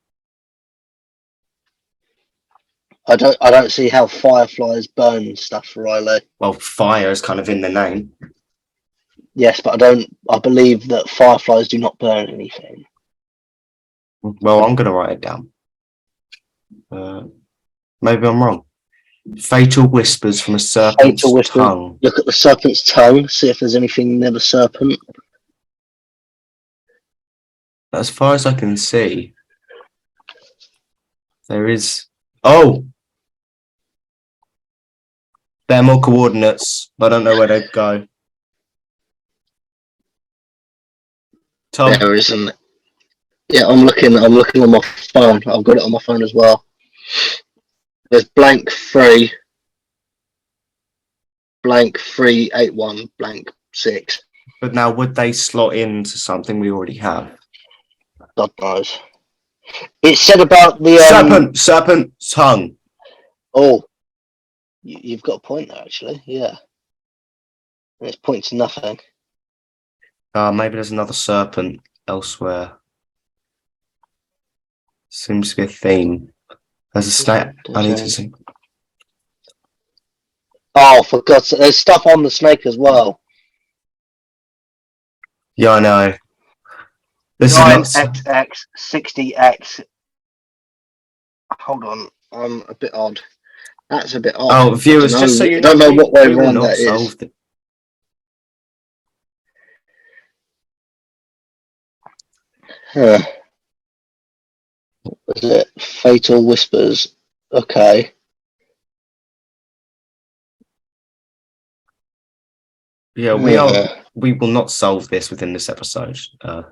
I don't see how fireflies burn stuff, Riley. Well, fire is kind of in the name. Yes, but I believe that fireflies do not burn anything. Well, I'm going to write it down. Maybe I'm wrong. Fatal whispers from a serpent's tongue. Look at the serpent's tongue. See if there's anything near the serpent. As far as I can see, there is. Oh! There are more coordinates, but I don't know where they go. Tom? There isn't. Yeah, I'm looking on my phone. I've got it on my phone as well. There's blank 3, blank 381, blank 6. But now, would they slot into something we already have? God knows. It said about the serpent tongue. Oh, you've got a point there, actually. Yeah, and it's pointing to nothing. Maybe there's another serpent elsewhere. Seems to be a theme. There's a snake. I need to see. Oh, for God's sake, there's stuff on the snake as well. Yeah, I know. This is 9XX, 60X. Hold on, I'm a bit odd. That's a bit odd. Oh, viewers, just so you know, I don't know what way around that is. Huh. What was it? Fatal whispers. Okay. Yeah, we will not solve this within this episode.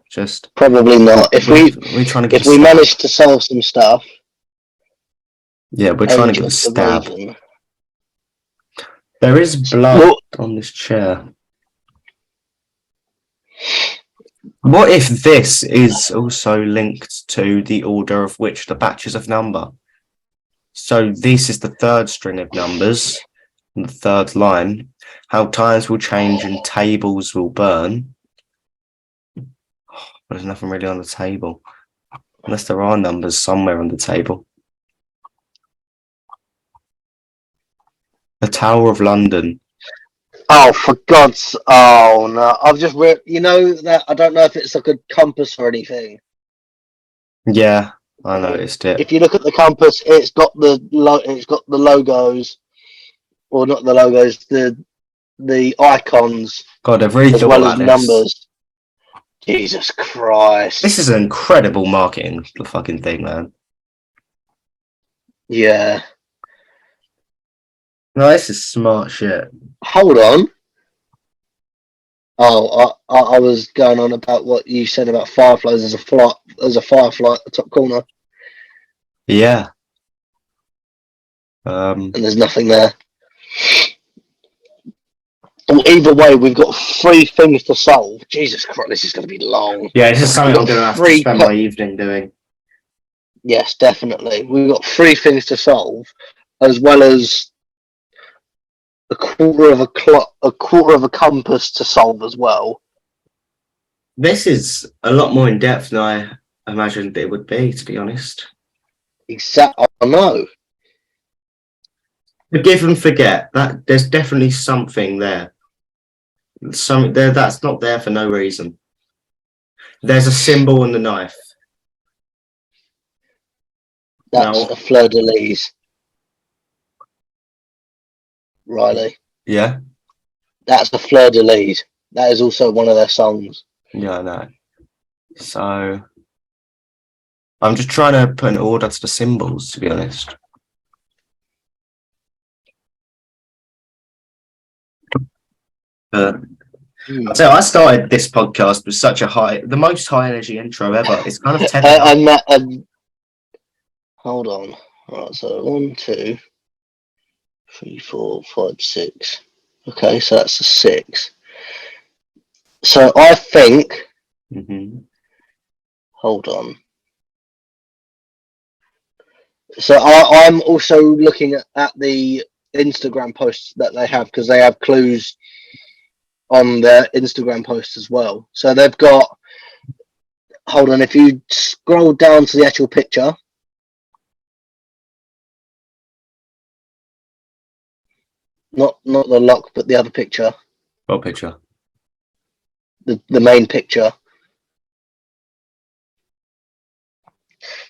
Just probably not. If we manage to solve some stuff. Yeah, we're trying to get a stab. There is blood on this chair. What if this is also linked to the order of which the batches of number? So this is the third string of numbers, and the third line. How times will change and tables will burn. There's nothing really on the table. Unless there are numbers somewhere on the table. The Tower of London. Oh, for God's... Oh, no. I've just... You know that... I don't know if it's like a compass or anything. Yeah, I noticed it. If you look at the compass, it's got the logos. Or not the logos, the icons. God, I've really thought about this. Numbers. Jesus Christ. This is an incredible marketing fucking thing, man. Yeah. No, this is smart shit. Hold on. Oh, I was going on about what you said about fireflies. There's a firefly at the top corner. Yeah. And there's nothing there. Well, either way, we've got 3 things to solve. Jesus Christ, this is going to be long. Yeah, it's just something We've I'm got going to have to three spend my evening doing. Yes, definitely. We've got 3 things to solve, as well as a quarter of a compass to solve as well. This is a lot more in depth than I imagined it would be, to be honest. Exactly. I know. Forgive and forget. That there's definitely something there. Something there that's not there for no reason. There's a symbol on the knife. That's Now, a fleur de lis, Riley. yeah, That's a fleur de lis. That is also one of their songs. yeah, I know. So I'm just trying to put an order to the symbols, to be honest. So I started this podcast with such the most high energy intro ever. It's kind of telling. Hold on. Right, so 1, 2, 3, 4, 5, 6. Okay, so that's a 6. So I think. Mm-hmm. Hold on. So I'm also looking at the Instagram posts that they have, because they have clues on their Instagram posts as well. So they've got. Hold on. If you scroll down to the actual picture. Not the lock, but the other picture. What picture? The main picture.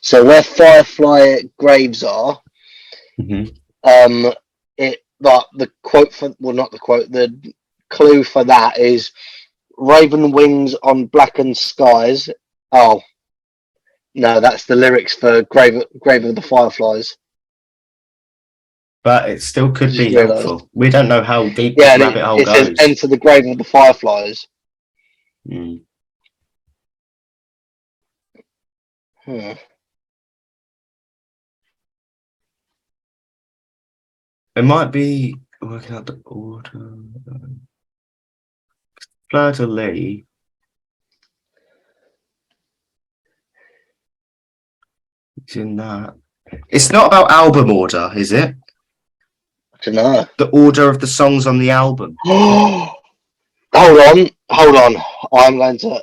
So where firefly graves are, Mm-hmm. the quote for, well, not the quote, the clue for that is raven wings on blackened skies. Oh no, that's the lyrics for Grave of the Fireflies. But it still I could just be realised. helpful. We don't know how deep Yeah, this and rabbit hole it says goes. enter the grave of the Fireflies. Mm. Hmm. It might be working out the order. Fleur de lis. It's in that. It's not about album order, is it? I don't know. The order of the songs on the album. Hold on. I'm going to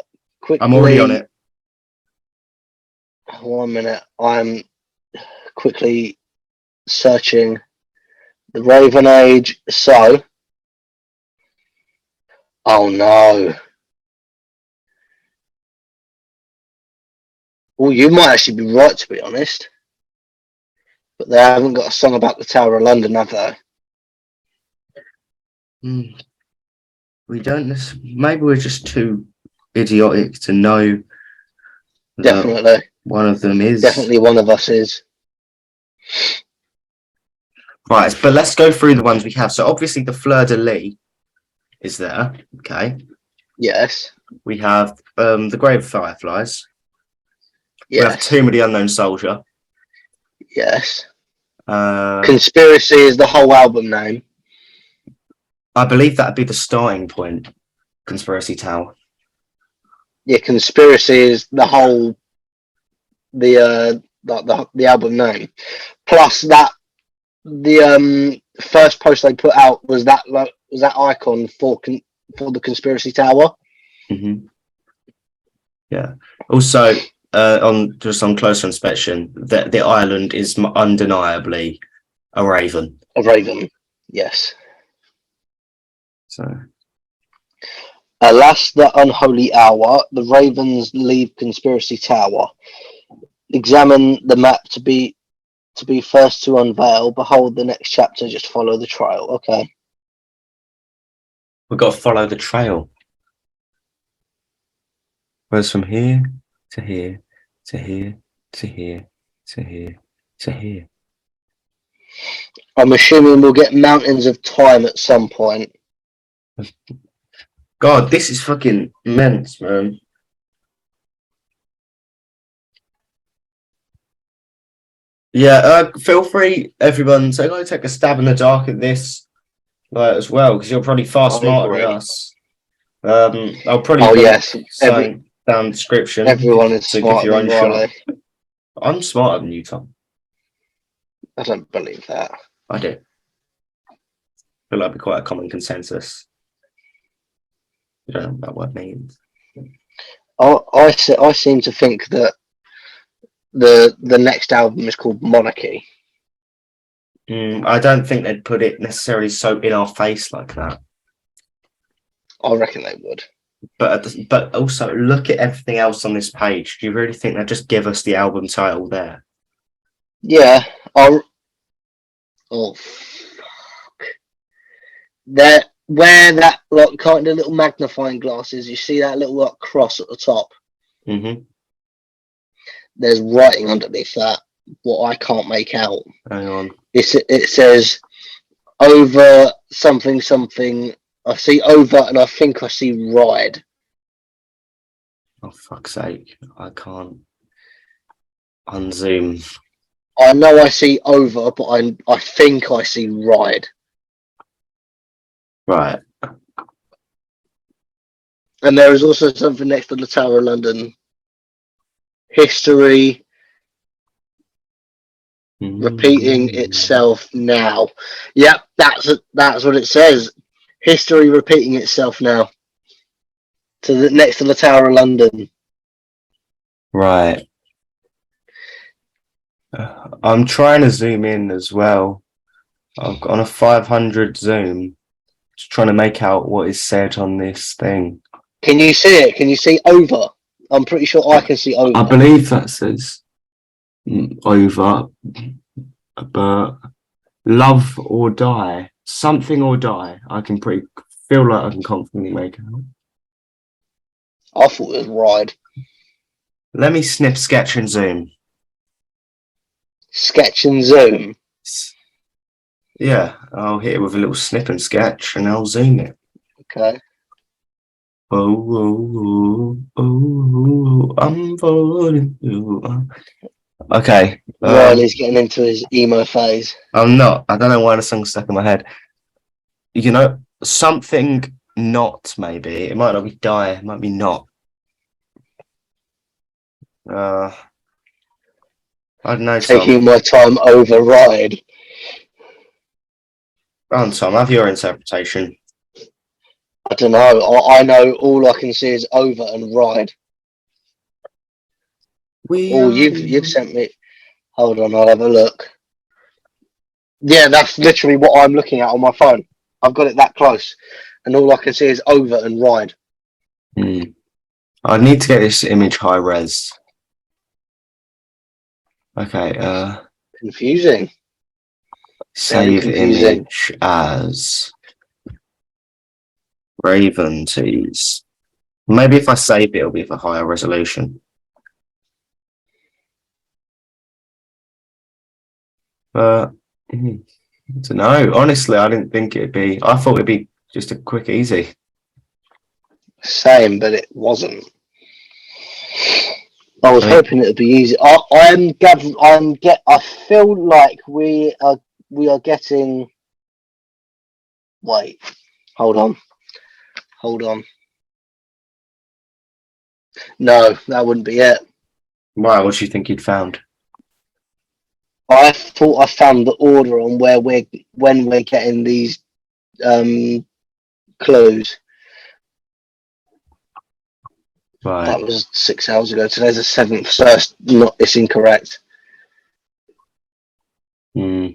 I'm already on quickly. it. 1 minute. I'm quickly searching the Raven Age. So, oh no. Well, you might actually be right, to be honest. But they haven't got a song about the Tower of London, have they? We don't. Maybe we're just too idiotic to know that Definitely. one of them is. Definitely one of us is. Right, but let's go through the ones we have. So obviously the Fleur de lis is there. Okay. Yes. We have the Grave Fireflies. Yes. We have Tomb of the Unknown Soldier. Yes. Uh, Conspiracy is the whole album name. I believe that'd be the starting point. Conspiracy Tower. Yeah, Conspiracy is the whole the album name. Plus that the first post they put out was that icon for the Conspiracy Tower. Mm-hmm. Yeah. Also, on closer inspection, the island is undeniably a raven. A raven. Yes. So. Alas, the unholy hour. The ravens leave Conspiracy Tower. Examine the map to be first to unveil. Behold the next chapter. Just follow the trail. Okay. We've got to follow the trail. Whereas from here to here to here to here to here to here. I'm assuming we'll get Mountains of Time at some point. God, this is fucking immense, man. Yeah, feel free, everyone, to go take a stab in the dark at this. like as well, because you're probably far I smarter than agree. us. I'll probably Oh link yes, something down the description everyone is if smarter you're than unsure. Riley. I'm smarter than you, Tom. I don't believe that. I do. I feel like it'd be quite a common consensus. You don't know what that means. I seem to think that the next album is called Monarchy. I don't think they'd put it necessarily so in our face like that. I reckon they would. But also look at everything else on this page. Do you really think they'd just give us the album title there? Yeah. Oh, fuck. That where that like kind of little magnifying glass is, you see that little like cross at the top. Mm-hmm. There's writing underneath that, what I can't make out. Hang on. It says over something something. I see over, and I think I see ride. Oh, fuck's sake. I can't unzoom. I know I see over, but I think I see ride. Right. And there is also something next to the Tower of London. History repeating itself now. Yep, that's what it says. History repeating itself now. Next to the Tower of London. Right. I'm trying to zoom in as well. I've got on a 500 zoom, just trying to make out what is said on this thing. Can you see it? Can you see over? I'm pretty sure I can see over. I believe that says over, but love or die, something or die. I can feel like I can confidently make out. I thought it was ride. Let me snip, sketch, and zoom. Sketch and zoom. Yeah, I'll hit it with a little snip and sketch, and I'll zoom it. Okay. I'm falling through. Okay. Riley's getting into his emo phase. I'm not. I don't know why the song's stuck in my head. You know, something not, maybe. It might not be die, it might be not. I don't know, Tom. Taking my time over ride. Go on, Tom, have your interpretation. I don't know. I know all I can see is over and ride. You've sent me. Hold on, I'll have a look. Yeah, that's literally what I'm looking at on my phone. I've got it that close, and all I can see is over and ride. I need to get this image high res. Okay. Confusing. Save image as Raven tease. Maybe if I save it, it'll be for higher resolution. I don't know. Honestly, I didn't think it'd be. I thought it'd be just a quick, easy. Same, but it wasn't. I was hoping it'd be easy. I feel like we are getting. Wait, hold on. No, that wouldn't be it. Why? What do you think you'd found? I thought I found the order on when we're getting these clues. Right. That was 6 hours ago. Today's the 7th, so it's incorrect. Yeah,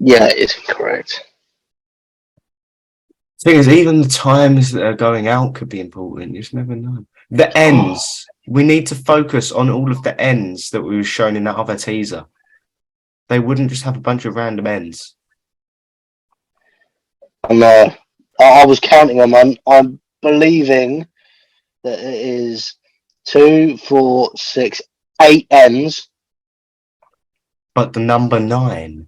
it's incorrect. The thing is, even the times that are going out could be important. You just never know. The ends. We need to focus on all of the ends that we were shown in that other teaser. They wouldn't just have a bunch of random ends. I was counting on them. I'm believing that it is 2, 4, 6, 8 ends. But the number 9.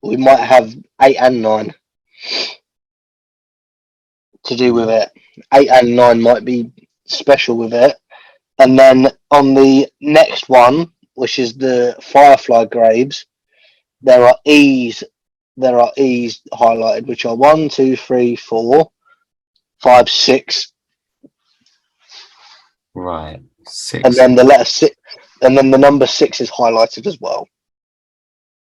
We might have 8 and 9 to do with it. 8 and 9 might be special with it. And then on the next one, which is the Firefly Graves, there are E's. There are E's highlighted, which are 1, 2, 3, 4, 5, 6, Right. 6. and then the letter 6, and then the number 6 is highlighted as well.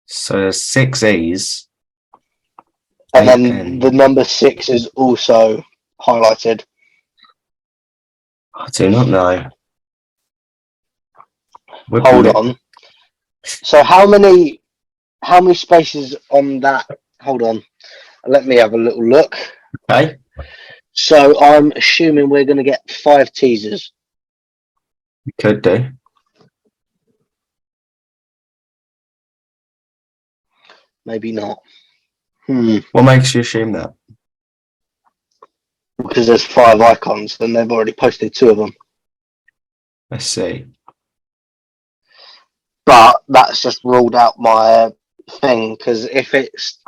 So there's 6 E's. And 8 then N. the number 6 is also highlighted. I do not know. Hold on. So how many spaces on that? Hold on. Let me have a little look. Okay. So I'm assuming we're going to get 5 teasers. We could do. Maybe not. What makes you assume that? Because there's 5 icons and they've already posted 2 of them. Let's see. But that's just ruled out my thing, because if it's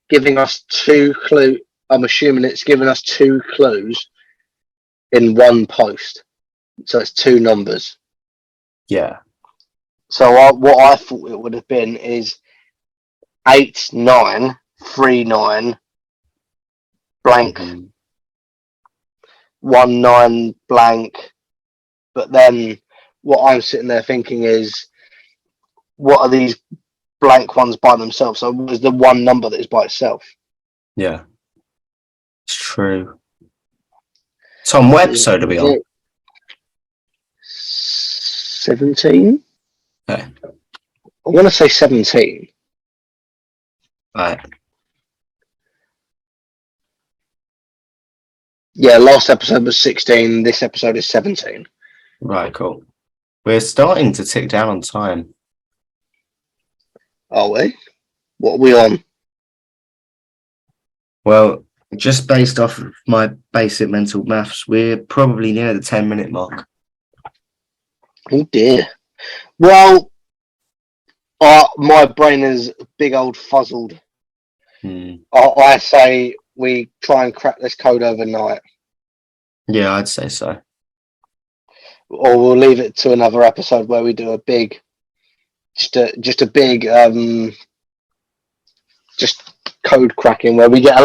giving us 2 clues, I'm assuming it's giving us 2 clues in one post. So it's 2 numbers. Yeah. So what I thought it would have been is 8939 blank, 19 blank. But then what I'm sitting there thinking is, what are these blank ones by themselves? So what is the one number that is by itself? Yeah. It's true. Tom, what episode are we on? 17? Okay. I want to say 17. Right. Yeah, last episode was 16. This episode is 17. Right, cool. We're starting to tick down on time. Are we? What are we on? Well, just based off of my basic mental maths, we're probably near the 10-minute mark. Oh dear. Well, my brain is big old fuzzled. I say we try and crack this code overnight. Yeah, I'd say so. Or we'll leave it to another episode where we do a big, just a big, just code cracking, where we get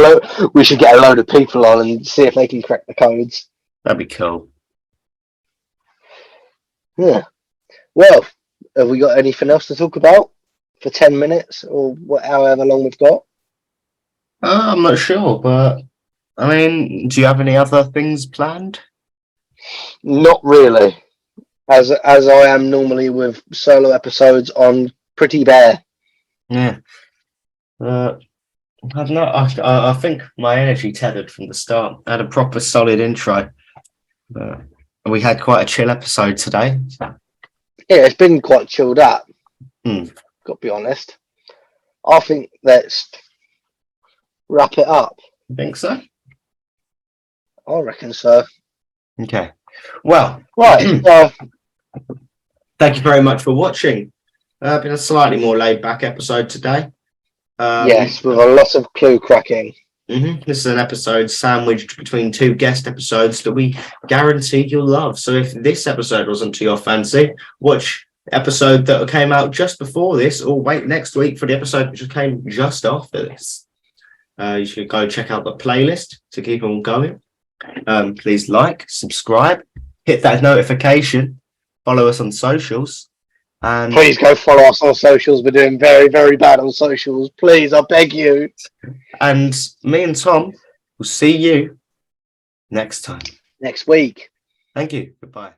we should get a load of people on and see if they can crack the codes. That'd be cool. Yeah. Well, have we got anything else to talk about for 10 minutes or however long we've got? I'm not sure, but I mean, do you have any other things planned? Not really. As I am normally with solo episodes on Pretty Bear. Yeah. I don't know. I think my energy tethered from the start. I had a proper solid intro. We had quite a chill episode today. Yeah, it's been quite chilled out. Got to be honest. I think let's wrap it up. You think so? I reckon so. Okay. Well, right. Thank you very much for watching. Been a slightly more laid-back episode today. Yes, with a lot of clue cracking. This is an episode sandwiched between 2 guest episodes that we guarantee you'll love. So if this episode wasn't to your fancy, watch the episode that came out just before this, or wait next week for the episode which came just after this. You should go check out the playlist to keep on going. Please like, subscribe, hit that notification, follow us on socials. And please go follow us on socials. We're doing very, very bad on socials. Please, I beg you. And me and Tom will see you next time. Next week. Thank you. Goodbye.